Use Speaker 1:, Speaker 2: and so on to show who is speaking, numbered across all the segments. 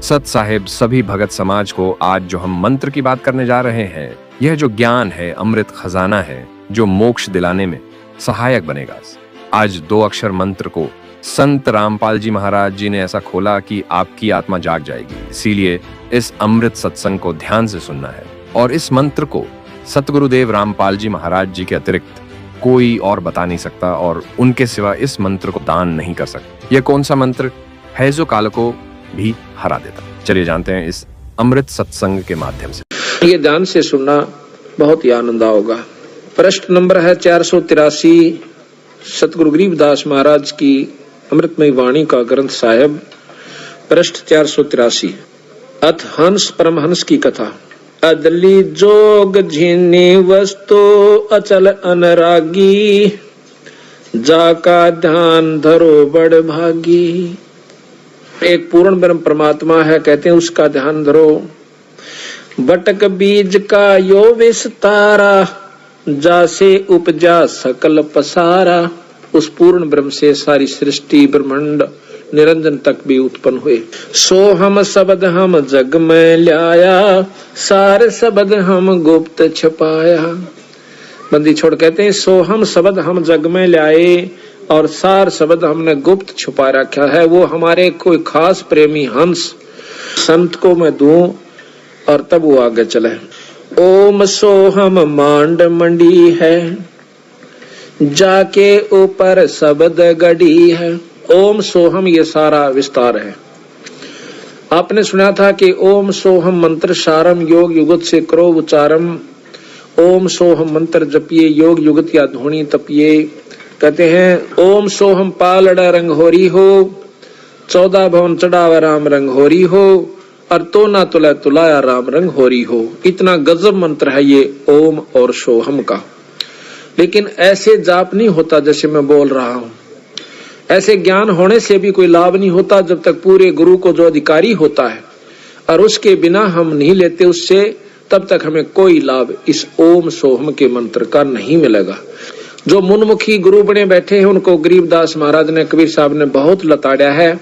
Speaker 1: सत साहिब सभी भगत समाज को आज जो हम मंत्र की बात करने जा रहे हैं, यह जो ज्ञान है अमृत खजाना है जो मोक्ष दिलाने में सहायक बनेगा। आज 2 अक्षर मंत्र को संत रामपाल जी महाराज जी ने ऐसा खोला कि आपकी आत्मा जाग जाएगी। इसीलिए इस अमृत सत्संग को ध्यान से सुनना है और इस मंत्र को सतगुरुदेव रामपाल जी महाराज जी के अतिरिक्त कोई और बता नहीं सकता और उनके सिवा इस मंत्र को दान नहीं कर सकता। यह कौन सा मंत्र है जो काल को भी हरा देता? चलिए जानते हैं इस अमृत सत्संग के माध्यम से।
Speaker 2: ये ध्यान से सुनना, बहुत ही आनंद होगा। प्रश्न नंबर है 483, सतगुरु गरीबदास महाराज की अमृतमय वाणी का ग्रंथ साहिब। प्रश्न 483, अथ हंस परमहंस की कथा। अदली जोग झीनी वस्तु अचल अनरागी, जाका ध्यान धरो बड़ भागी। एक पूर्ण ब्रह्म परमात्मा है, कहते हैं उसका ध्यान धरो। बटक बीज का यो विस्तारा, जासे उपजा सकल पसारा। उस पूर्ण ब्रह्म से सारी सृष्टि ब्रह्मांड निरंजन तक भी उत्पन्न हुए। सो हम शब्द हम जग में लाया, सार शब्द हम गुप्त छपाया। बंदी छोड़ कहते हैं सो हम शब्द हम जग में लाए और सार शब्द हमने गुप्त छुपा रखा है। वो हमारे कोई खास प्रेमी हंस संत को मैं दूं और तब वो आगे चले। ओम सोहम मांड मंडी है, जाके ऊपर शब्द गड़ी है। ओम सोहम ये सारा विस्तार है। आपने सुना था कि ओम सोहम मंत्र सारम योग युगत से करो उच्चारम। ओम सोहम मंत्र जपिए योग युगत या ध्वनि तपिए। कहते हैं ओम सोहम पालड़ा रंग होरी हो, 14 भवन चढ़ावा राम रंग होरी हो, और तो ना तुला तुलाया राम रंग होरी हो। इतना गजब मंत्र है ये ओम और सोहम का। लेकिन ऐसे जाप नहीं होता जैसे मैं बोल रहा हूं। ऐसे ज्ञान होने से भी कोई लाभ नहीं होता जब तक पूरे गुरु को जो अधिकारी होता है और उसके बिना हम नहीं लेते उससे, तब तक हमें कोई लाभ इस ओम सोहम के मंत्र का नहीं मिलेगा। जो मुनमुखी गुरु बने बैठे हैं उनको गरीबदास महाराज ने, कबीर साहब ने बहुत लताड़ा है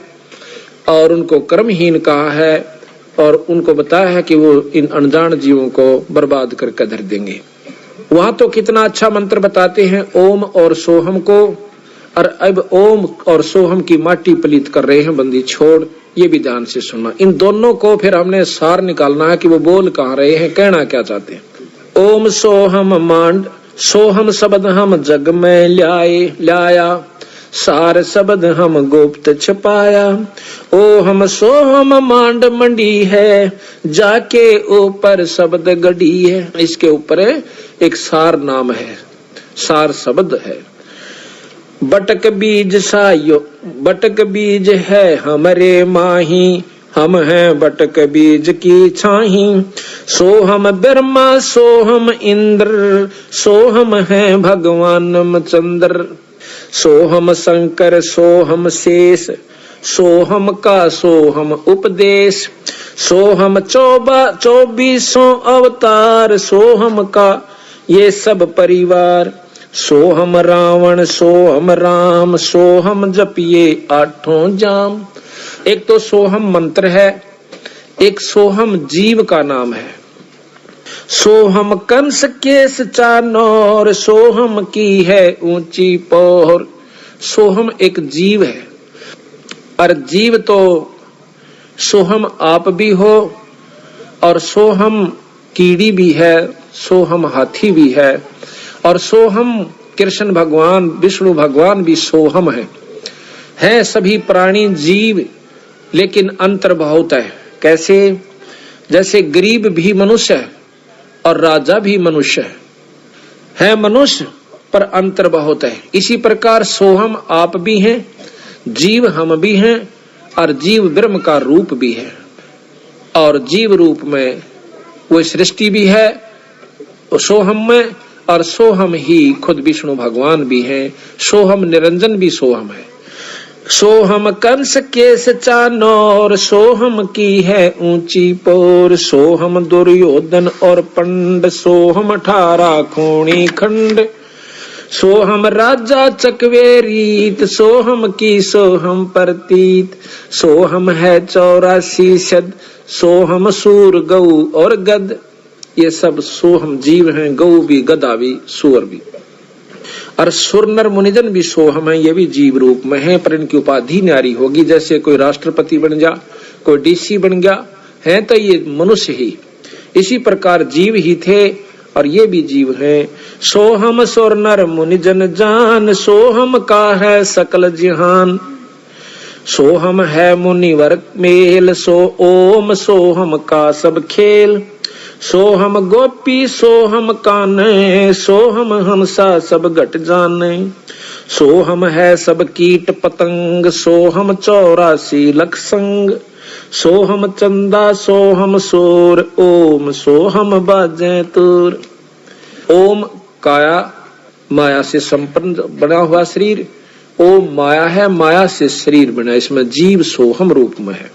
Speaker 2: और उनको कर्महीन कहा है और उनको बताया है कि वो इन अनजान जीवों को बर्बाद करके धर देंगे। वहां तो कितना अच्छा मंत्र बताते हैं ओम और सोहम को, और अब ओम और सोहम की माटी पलीत कर रहे हैं। बंदी छोड़, ये भी ध्यान से सुनना। इन दोनों को फिर हमने सार निकालना है कि वो बोल कहाँ रहे हैं, कहना क्या चाहते हैं। ओम सोहम मांड, सोहम शब्द हम जग में लाया, सार शब्द हम गुप्त छपाया। ओ हम सोहम मांड मंडी है, जाके ऊपर शब्द गड़ी है। इसके ऊपर एक सार नाम है, सार शब्द है। बटक बीज सायो, बटक बीज है हमरे माही, हम हैं बटक बीज की छाही। सोहम ब्रह्मा सोहम इंद्र, सोहम है भगवान चंद्र। सोहम शंकर सोहम शेष, सोहम का सोहम उपदेश। सोहम 24 अवतार, सोहम का ये सब परिवार। सोहम रावण सोहम राम, सोहम जपिए 8 जाम। एक तो सोहम मंत्र है, एक सोहम जीव का नाम है। सोहम कंस केस चानोर, सोहम की है ऊंची पोर। सोहम एक जीव है और जीव तो सोहम आप भी हो और सोहम कीड़ी भी है, सोहम हाथी भी है और सोहम कृष्ण भगवान विष्णु भगवान भी सोहम है सभी प्राणी जीव, लेकिन अंतर बहुत है। कैसे? जैसे गरीब भी मनुष्य है और राजा भी मनुष्य है मनुष्य, पर अंतर बहुत है। इसी प्रकार सोहम आप भी हैं, जीव हम भी हैं और जीव ब्रह्म का रूप भी है और जीव रूप में वो सृष्टि भी है सोहम में, और सोहम ही खुद विष्णु भगवान भी हैं। सोहम निरंजन भी सोहम है। सोहम कंस केस चानोर, सोहम की है ऊंची पोर। सोहम दुर्योधन और पंड, सोहम 18 खूनी खंड। सोहम राजा चकवे रीत, सोहम की सोहम प्रतीत, सोहम है 84 शद, सोहम सूर गऊ और गद। ये सब सोहम जीव हैं, गऊ भी, गदा भी, सूर भी। और सुर नर मुनिजन भी सोहम है, ये भी जीव रूप में है, पर इनकी उपाधि न्यारी होगी। जैसे कोई राष्ट्रपति बन जा, कोई डीसी बन गया है, तो ये मनुष्य ही। इसी प्रकार जीव ही थे और ये भी जीव हैं। सोहम सुर नर मुनिजन जान, सोहम का है सकल जहान, सोहम है मुनिवर मेल, सो ओम सोहम का सब खेल। सोहम गोपी सोहम काने, सोहम हंसा सब घट जाने, सोहम है सब कीट पतंग, सोहम 84 लख संग, सोहम चंदा सोहम सोर, ओम सोहम बाजे तुर। ओम काया, माया से संपन्न बना हुआ शरीर, ओम माया है, माया से शरीर बना, इसमें जीव सोहम रूप में है।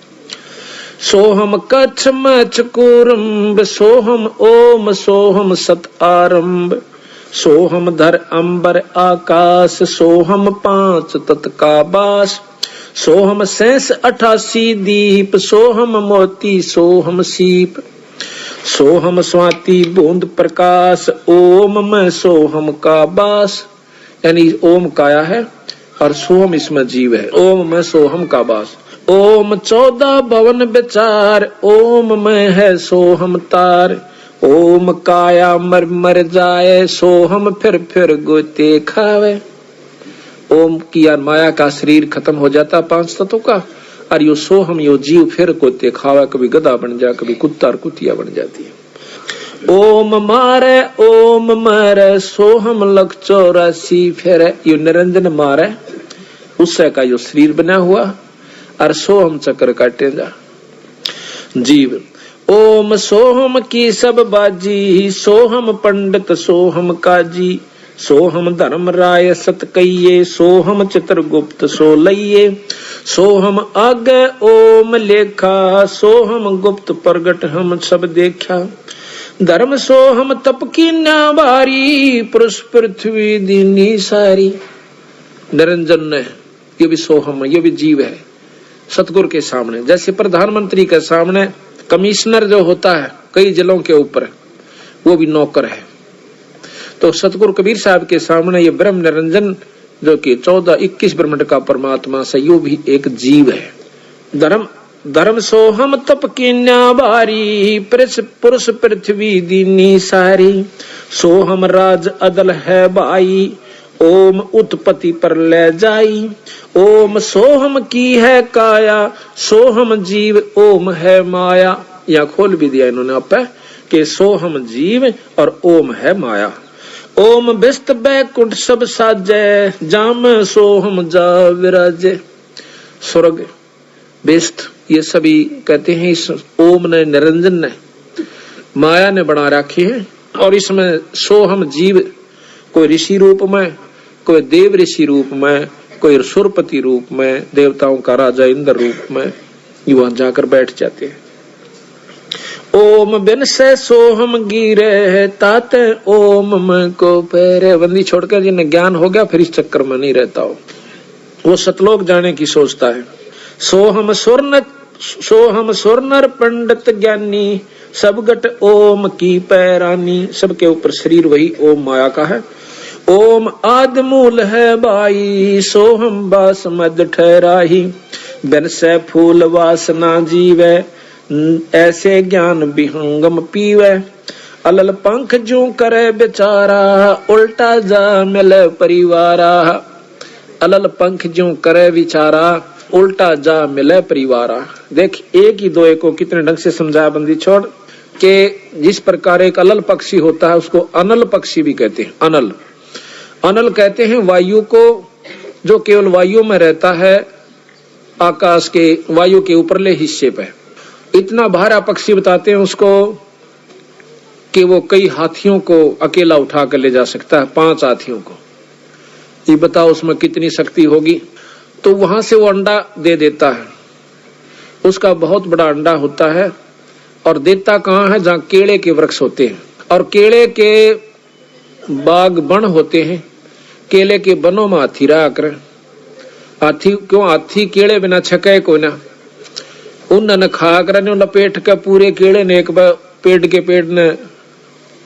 Speaker 2: सोहम कच्छ मच कुरम्ब, सोहम ओम सोहम सत आरंभ, सोहम धर अंबर आकाश, सोहम 5 तत् का बास, सोहम 88 दीप, सोहम मोती सोहम सीप, सोहम स्वाति बूंद प्रकाश, ओम में सोहम का बास। यानी ओम काया है और सोहम इसमें जीव है, ओम में सोहम का बास। ओम 14 भवन विचार, ओम में है सोहम तार, ओम काया मर मर जाए, सोहम फिर गोते खावे। ओम की यार माया का शरीर खत्म हो जाता 5 तत्वों का, और यो सोहम यो जीव फिर गोते खावा, कभी गधा बन जा, कभी कुत्ता और कुतिया बन जाती है। ओम मारे ओम मारे, सोहम लख 84 फिर, यो निरंजन मारे, उससे का यो शरीर बना हुआ, और सोहम चक्र काटे जा जीव। ओम सोहम की सब बाजी, सोहम पंडित सोहम काजी, सोहम धर्म राय सत कहिए, सोहम चित्रगुप्त सो लइये, सोहम आगे ओम लेखा, सोहम गुप्त प्रगट हम सब देखा, धर्म सोहम तप की नाबारी, पुरुष पृथ्वी दीनी सारी। निरंजन ने ये भी सोहम है, ये भी जीव है सतगुरु के सामने। जैसे प्रधानमंत्री के सामने कमिश्नर जो होता है कई जिलों के ऊपर, वो भी नौकर है, तो सतगुरु कबीर साहब के सामने ये ब्रह्म निरंजन जो कि 14-21 ब्रह्मांड का परमात्मा से, यो भी एक जीव है। धर्म सोहम तप की न्याबारी, पुरुष पृथ्वी दीनी सारी, सोहम राज अदल है भाई, ओम उत्पत्ति पर ले जाई, ओम सोहम की है काया, सोहम जीव ओम है माया। या खोल भी दिया इन्होंने आप कि सोहम जीव और ओम है माया। ओम बिस्त बैकुंठ सब साजे, जाम सोहम जा विराजे। स्वर्ग बिस्त ये सभी कहते हैं इस ओम ने, निरंजन ने, माया ने बना रखी है, और इसमें सोहम जीव कोई ऋषि रूप में, कोई देव ऋषि रूप में, कोई सुरपति रूप में, देवताओं का राजा इंद्र रूप में, वहां जाकर बैठ जाते हैं। ओम बिन से सोहम गिरे, ताते ओम में को पैरे। बंदी छोड़कर जिन्हें ज्ञान हो गया फिर इस चक्कर में नहीं रहता हो, वो सतलोक जाने की सोचता है। सोहम स्वर्णर पंडित ज्ञानी, सब गट ओम की पैरानी। सबके ऊपर शरीर वही ओम माया का है। ओम आदि मूल है बाई, सोहम बास मद ठहराही, बिन से फूल वासना जीवे, ऐसे ज्ञान विहंगम पीवे। अलल पंख जू करे बेचारा, उल्टा जा मिले परिवारा। अलल पंख जू करे विचारा, उल्टा जा मिले परिवारा। देख एक ही दो को कितने ढंग से समझाया बंदी छोड़ के। जिस प्रकार एक अलल पक्षी होता है उसको अनल पक्षी भी कहते हैं। अनल अनल कहते हैं वायु को, जो केवल वायु में रहता है, आकाश के वायु के ऊपरले हिस्से पे। इतना भारा पक्षी बताते हैं उसको कि वो कई हाथियों को अकेला उठा कर ले जा सकता है, 5 हाथियों को। ये बताओ उसमें कितनी शक्ति होगी। तो वहां से वो अंडा दे देता है, उसका बहुत बड़ा अंडा होता है। और देता कहाँ है? जहाँ केले के वृक्ष होते हैं और केले के बाग बन होते हैं, केले के बनों में हाथी रहा कर। हाथी क्यों? हाथी केले बिना छके को ना, उन खा कर लपेट के पूरे केले ने एक बार पेड़ के पेड़ ने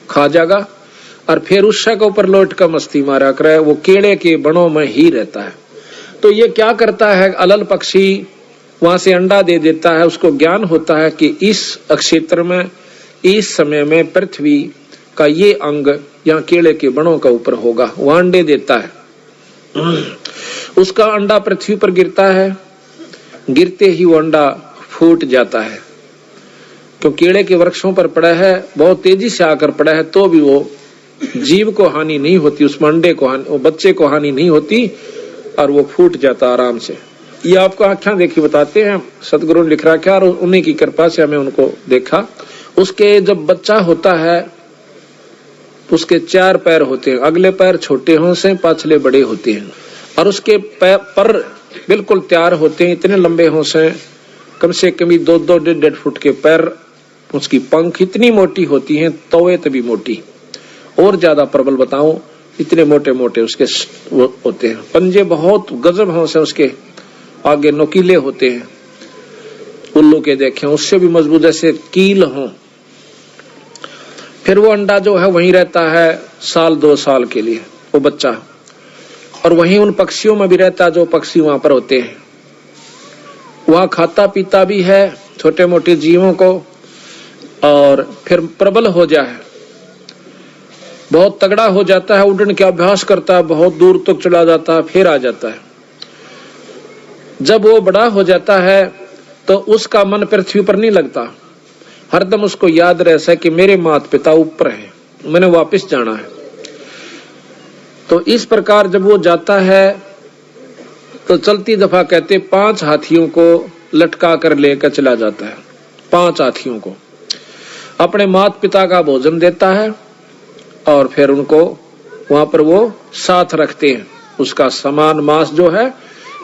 Speaker 2: खा जाएगा और फिर उस के ऊपर लौट कर मस्ती मारा करे। वो केले के बनों में ही रहता है। तो ये क्या करता है, अलल पक्षी वहां से अंडा दे देता है। उसको ज्ञान होता है कि इस क्षेत्र में इस समय में पृथ्वी का ये अंग यहाँ केले के बनों का ऊपर होगा, वह अंडे देता है। उसका अंडा पृथ्वी पर गिरता है, गिरते ही वो अंडा फूट जाता है। तो केले के वृक्षों पर पड़ा है, बहुत तेजी से आकर पड़ा है, तो भी वो जीव को हानि नहीं होती, उस अंडे को हानि, वो बच्चे को हानि नहीं होती और वो फूट जाता आराम से। ये आपको आख्या देखी बताते हैं, सतगुरु ने लिख रखा है और उन्हीं की कृपा से हमें उनको देखा। उसके जब बच्चा होता है उसके 4 पैर होते हैं, अगले पैर छोटे हों से, पाछले बड़े होते हैं और उसके पर बिल्कुल तैयार होते हैं, इतने लंबे हों से, कम से कम 2-2 1.5 फुट के पैर। उसकी पंख इतनी मोटी होती हैं, तवे तभी मोटी, और ज्यादा प्रबल बताऊं, इतने मोटे मोटे उसके वो होते हैं। पंजे बहुत गजब हों से, उसके आगे नोकीले होते हैं, उल्लू के देखे उससे भी मजबूत, जैसे कील हों। फिर वो अंडा जो है वहीं रहता है 1-2 साल के लिए, वो बच्चा, और वहीं उन पक्षियों में भी रहता है जो पक्षी वहां पर होते हैं। वहां खाता पीता भी है छोटे मोटे जीवों को, और फिर प्रबल हो जाए, बहुत तगड़ा हो जाता है, उड़ने का अभ्यास करता है, बहुत दूर तक चला जाता है, फिर आ जाता है। जब वो बड़ा हो जाता है तो उसका मन पृथ्वी पर नहीं लगता, हरदम उसको याद रहता कि मेरे माता पिता ऊपर हैं, मैंने वापस जाना है। तो इस प्रकार जब वो जाता है तो चलती दफा कहते 5 हाथियों को लटका कर लेकर चला जाता है। 5 हाथियों को अपने माता पिता का भोजन देता है और फिर उनको वहां पर वो साथ रखते हैं। उसका समान मांस जो है,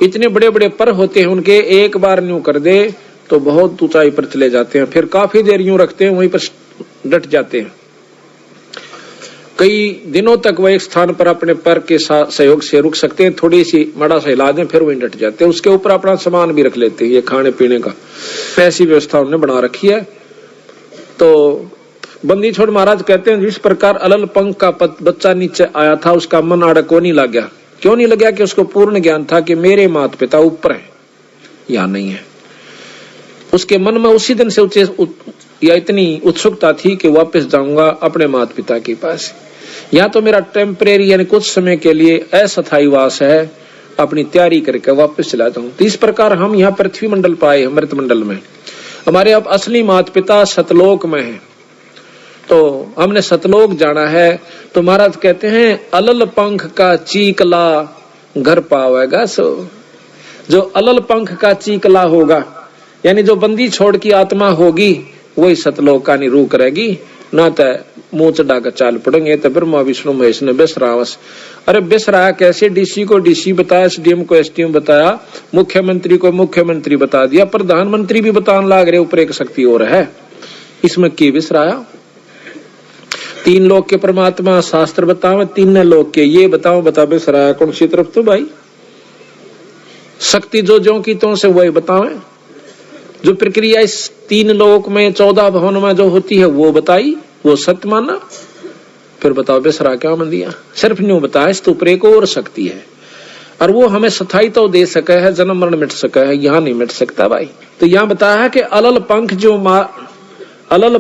Speaker 2: इतने बड़े बड़े पर होते हैं उनके, एक बार न्यू कर दे तो बहुत ऊंचाई पर चले जाते हैं, फिर काफी देर यूं रखते हैं, वहीं पर डट जाते हैं। कई दिनों तक वह एक स्थान पर अपने पर के सहयोग से रुक सकते हैं, थोड़ी सी मड़ा सा हिला दें फिर वहीं डट जाते हैं। उसके ऊपर अपना सामान भी रख लेते हैं, ये खाने पीने का, ऐसी व्यवस्था उन्होंने बना रखी है। तो बंदी छोड़ महाराज कहते हैं जिस प्रकार अलल पंख का बच्चा नीचे आया था, उसका मन आड़े को नहीं लग गया। क्यों नहीं लग गया? कि उसको पूर्ण ज्ञान था कि मेरे माता पिता ऊपर है, या नहीं है। उसके मन में उसी दिन से या इतनी उत्सुकता थी कि वापस जाऊंगा अपने माता पिता के पास, या तो मेरा टेम्परेरी यानी कुछ समय के लिए अस्थायी वास है, अपनी तैयारी करके वापस चला जाऊं। तो इस प्रकार हम यहाँ पृथ्वी मंडल पाए, अमृत मंडल में। हमारे अब असली माता पिता सतलोक में है, तो हमने सतलोक जाना है। तो महाराज कहते हैं अलल पंख का चीकला घर पावेगा सो। जो अलल पंख का चीकला होगा, यानी जो बंदी छोड़ की आत्मा होगी, वही सतलोक का रूह करेगी। ना तो मुंह चढ़ा कर चाल पड़ेंगे। तो ब्रह्मा विष्णु महेश ने बेसरावस, अरे बेसराया कैसे? डीसी को डीसी बताया, एसडीएम को एसडीएम बताया, मुख्यमंत्री को मुख्यमंत्री बता दिया, प्रधानमंत्री भी बताने लाग रहे ऊपर एक शक्ति और है। इसमें की बेसराया? 3 लोक के परमात्मा शास्त्र बताओ, 3 लोक के ये बताओ, बता बेसराया कौन सी तरफ? तो भाई शक्ति जो की तो से वही बतावे। जो प्रक्रिया इस 3 लोक में 14 भवन में जो होती है वो बताई, वो सत्य माना। फिर बताओ बेसरा क्या मन दिया? सिर्फ न्यू बताया, इस ऊपर एक और शक्ति है और वो हमें स्थायी तो दे सके है, जन्म मरण मिट सका है, यहाँ नहीं मिट सकता भाई। तो यहाँ बताया है कि अलल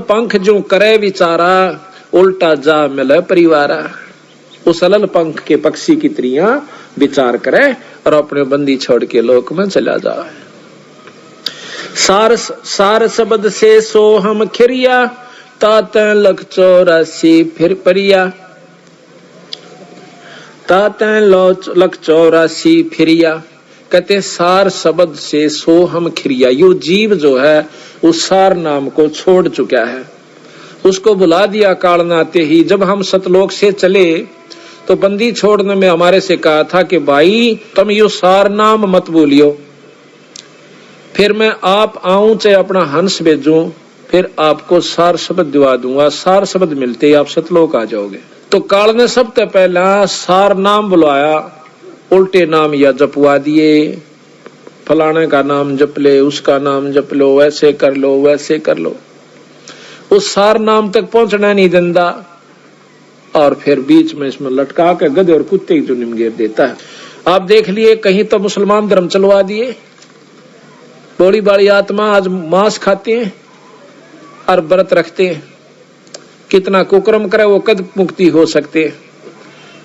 Speaker 2: पंख जो करे विचारा, उल्टा जा मिले परिवारा। उस अलल पंख के पक्षी की त्रियां विचार करे और अपने बंदी छोड़ के लोक में चला जाए। सार शब्द से सो हम खिरिया, ताते लख 84 फिर परिया। ताते लख 84 फिरिया। कहते सार शब्द से सो हम खिरिया। यो जीव जो है उस सार नाम को छोड़ चुका है, उसको बुला दिया काल नाते ही। जब हम सतलोक से चले तो बंदी छोड़ने में हमारे से कहा था कि भाई तुम यो सार नाम मत बोलियो, फिर मैं आप आऊं चाहे अपना हंस भेजूं, फिर आपको सार शब्द दिवा दूंगा। सार शब्द मिलते ही आप सतलोक आ जाओगे। तो काल ने सबसे पहला सार नाम बुलाया, उल्टे नाम या जपवा दिए, फलाने का नाम जप ले, उसका नाम जप लो, वैसे कर लो, वैसे कर लो। उस सार नाम तक पहुंचना नहीं देता और फिर बीच में इसमें लटका के गधे और कुत्ते की चुनिम घेर देता है। आप देख लिए कहीं तो मुसलमान धर्म चलवा दिए, बड़ी बड़ी आत्मा आज मांस खाते हैं और व्रत रखते हैं, कितना कुकर्म करे वो कद मुक्ति हो सकते हैं।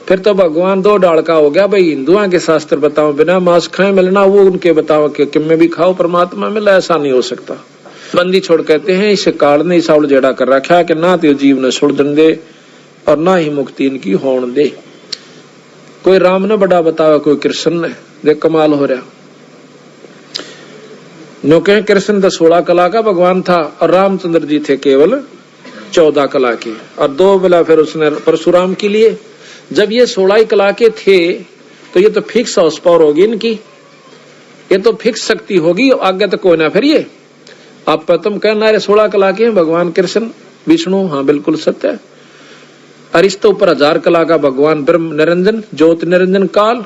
Speaker 2: फिर तो भगवान दो डाल का हो गया, भाई हिंदुओं के शास्त्र बताओ बिना मांस खाए मिलना, वो उनके बताओ कि में भी खाओ परमात्मा मिला, ऐसा नहीं हो सकता। बंदी छोड़ कहते हैं इसे काल ने इसा उलझेड़ा कर रखा कि ना तो जीव ने सुड़न दे और ना ही मुक्ति इनकी होने दे। कोई राम ने बड़ा बतावा, कोई कृष्ण ने, देख कमाल हो रहा। नो कहे कृष्ण तो 16 कला का भगवान था और रामचंद्र जी थे केवल 14 कला के, और 2 बेला फिर उसने परशुराम के लिए। जब ये 16 कला के थे तो ये तो फिक्स हाउस पावर होगी इनकी, ये तो फिक्स शक्ति होगी, आगे तक कोई ना। फिर ये आप तुम कहना है 16 कला के हैं भगवान कृष्ण विष्णु, हाँ बिल्कुल सत्य है। और इस तो ऊपर 1000 कला का भगवान ब्रह्म निरंजन ज्योति निरंजन काल,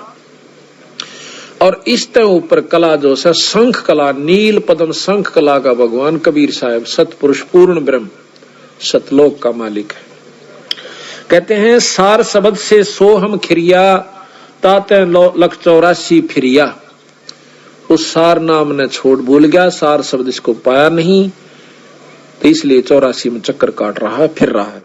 Speaker 2: और इस तो ऊपर कला जो है शंख कला, नील पद्म शंख कला का भगवान कबीर साहब सतपुरुष पूर्ण ब्रह्म सतलोक का मालिक है। कहते हैं सार शब्द से सोहम खिरिया ताते 184 फिरिया। उस सार नाम ने छोड़ भूल गया, सार शब्द इसको पाया नहीं, तो इसलिए 84 में चक्कर काट रहा है, फिर रहा है।